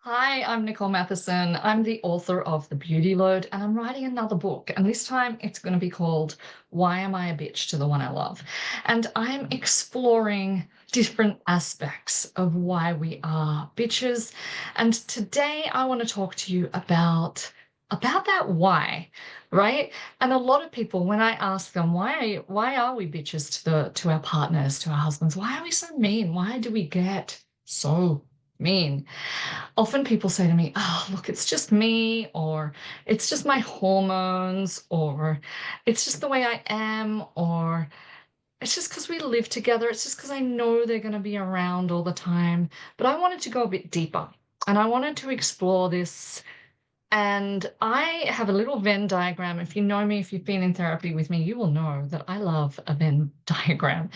Hi, I'm Nicole Matheson. I'm the author of The Beauty Load, and I'm writing another book. And this time it's going to be called Why Am I a Bitch to the One I Love? And I'm exploring different aspects of why we are bitches. And today I want to talk to you about that why, right? And a lot of people, when I ask them why are we bitches to our partners, to our husbands, why are we so mean? Why do we get so mean? Often people say to me, oh, look, it's just me, or it's just my hormones, or it's just the way I am, or it's just because we live together. It's just because I know they're going to be around all the time. But I wanted to go a bit deeper and I wanted to explore this. And I have a little Venn diagram. If you know me, if you've been in therapy with me, you will know that I love a Venn diagram.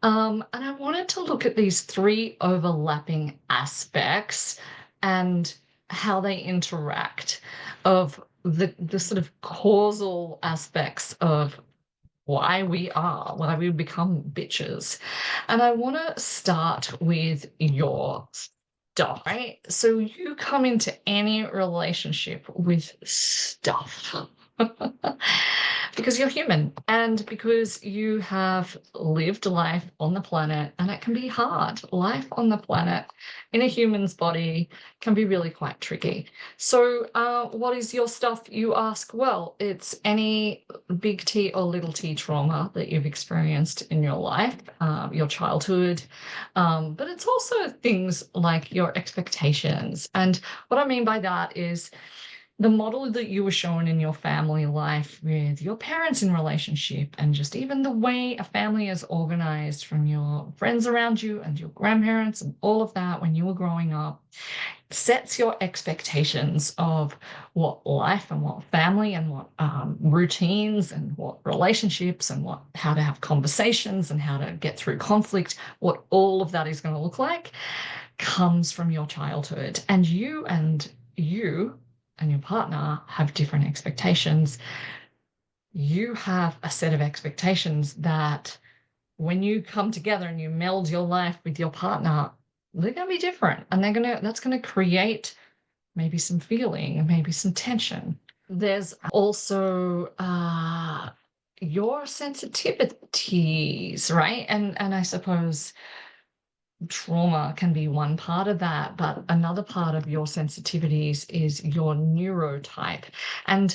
And I wanted to look at these three overlapping aspects and how they interact of the sort of causal aspects of why we become bitches. And I want to start with your stuff, right? So you come into any relationship with stuff. Because you're human and because you have lived life on the planet, and it can be hard. Life on the planet in a human's body can be really quite tricky. So, what is your stuff, you ask? Well, it's any big T or little t trauma that you've experienced in your life, your childhood, but it's also things like your expectations. And what I mean by that is the model that you were shown in your family life with your parents in relationship, and just even the way a family is organized from your friends around you and your grandparents and all of that when you were growing up, sets your expectations of what life and what family and what routines and what relationships and what how to have conversations and how to get through conflict, what all of that is going to look like, comes from your childhood. And you and your partner have different expectations. You have a set of expectations that when you come together and you meld your life with your partner, they're going to be different, and that's going to create maybe some feeling, maybe some tension. There's also your sensitivities, right? And I suppose trauma can be one part of that, but another part of your sensitivities is your neurotype. And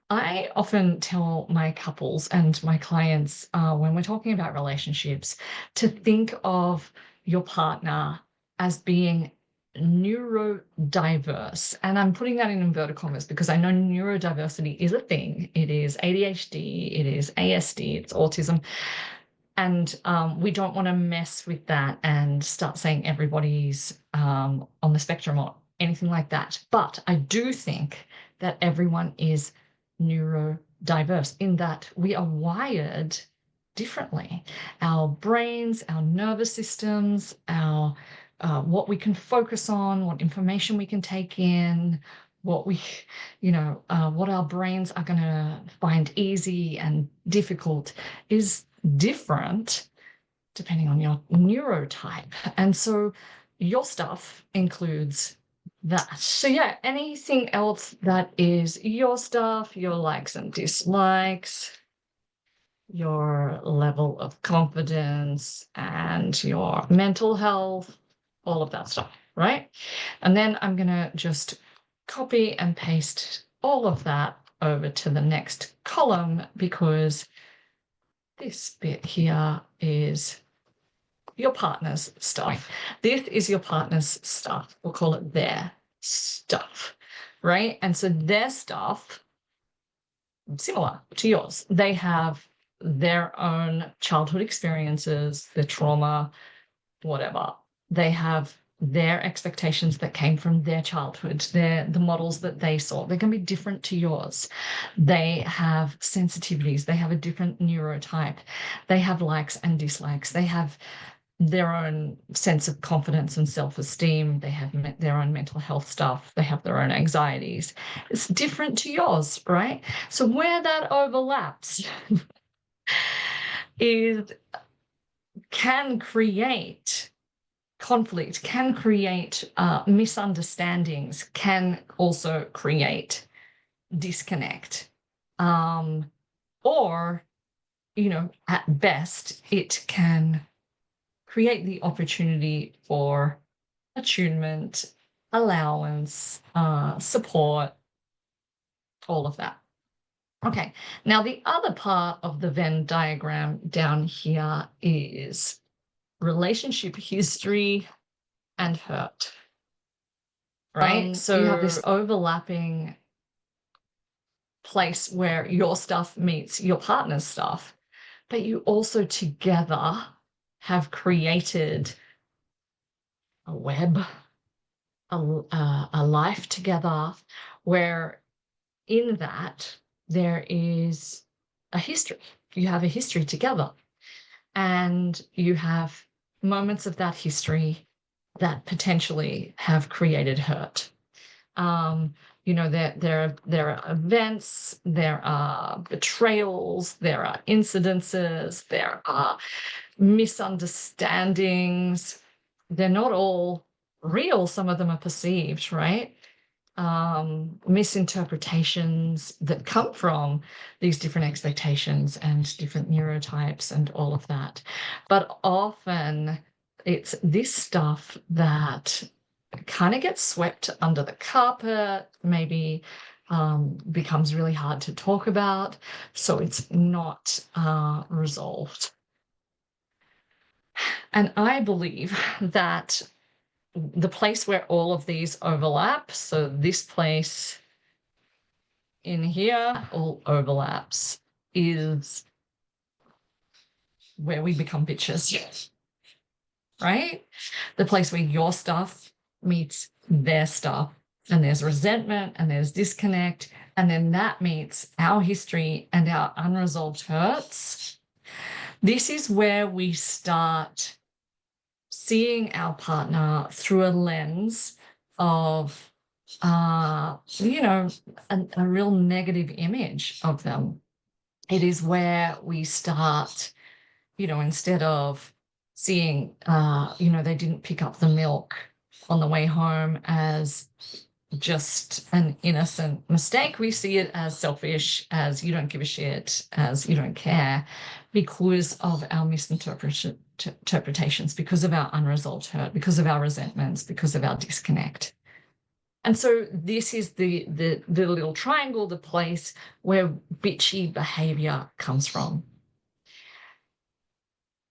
I often tell my couples and my clients, when we're talking about relationships, to think of your partner as being neurodiverse. And I'm putting that in inverted commas because I know neurodiversity is a thing. It is ADHD, it is ASD, it's autism. And we don't want to mess with that and start saying everybody's on the spectrum or anything like that. But I do think that everyone is neurodiverse in that we are wired differently. Our brains, our nervous systems, our what we can focus on, what information we can take in, what we, what our brains are going to find easy and difficult is different depending on your neurotype. And so your stuff includes that. So yeah, anything else that is your stuff, your likes and dislikes, your level of confidence and your mental health, all of that stuff, right? And then I'm going to just copy and paste all of that over to the next column, because this bit here is your partner's stuff. This is your partner's stuff. We'll call it their stuff, right? And so their stuff, similar to yours. They have their own childhood experiences, their trauma, whatever. They have their expectations that came from their childhood, the models that they saw. They're going to be different to yours. They have sensitivities. They have a different neurotype. They have likes and dislikes. They have their own sense of confidence and self-esteem. They have their own mental health stuff. They have their own anxieties. It's different to yours, right? So where that overlaps is can create conflict, can create misunderstandings, can also create disconnect. Or, at best, it can create the opportunity for attunement, allowance, support, all of that. Okay, now the other part of the Venn diagram down here is relationship history and hurt, right? So you have this overlapping place where your stuff meets your partner's stuff, but you also together have created a web, a life together, where in that there is a history. You have a history together, and you have moments of that history that potentially have created hurt. There are events, there are betrayals, there are incidences, there are misunderstandings. They're not all real. Some of them are perceived, right? Misinterpretations that come from these different expectations and different neurotypes and all of that. But often it's this stuff that kind of gets swept under the carpet, maybe becomes really hard to talk about, so it's not resolved. And I believe that the place where all of these overlap, so this place in here all overlaps, is where we become bitches, right? The place where your stuff meets their stuff, and there's resentment and there's disconnect, and then that meets our history and our unresolved hurts. This is where we start seeing our partner through a lens of, a real negative image of them. It is where we start, instead of seeing, they didn't pick up the milk on the way home as just an innocent mistake, we see it as selfish, as you don't give a shit, as you don't care, because of our misinterpretations, because of our unresolved hurt, because of our resentments, because of our disconnect. And so this is the little triangle, the place where bitchy behavior comes from.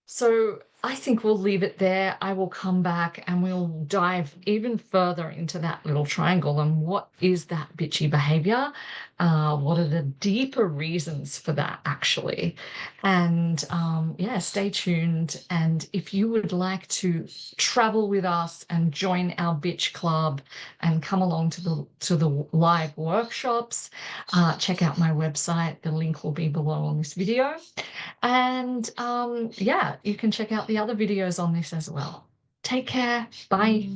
So I think we'll leave it there. I will come back and we'll dive even further into that little triangle and what is that bitchy behavior? What are the deeper reasons for that, actually? And stay tuned. And if you would like to travel with us and join our bitch club and come along to the live workshops, check out my website. The link will be below on this video. And you can check out the other videos on this as well. Take care. Bye.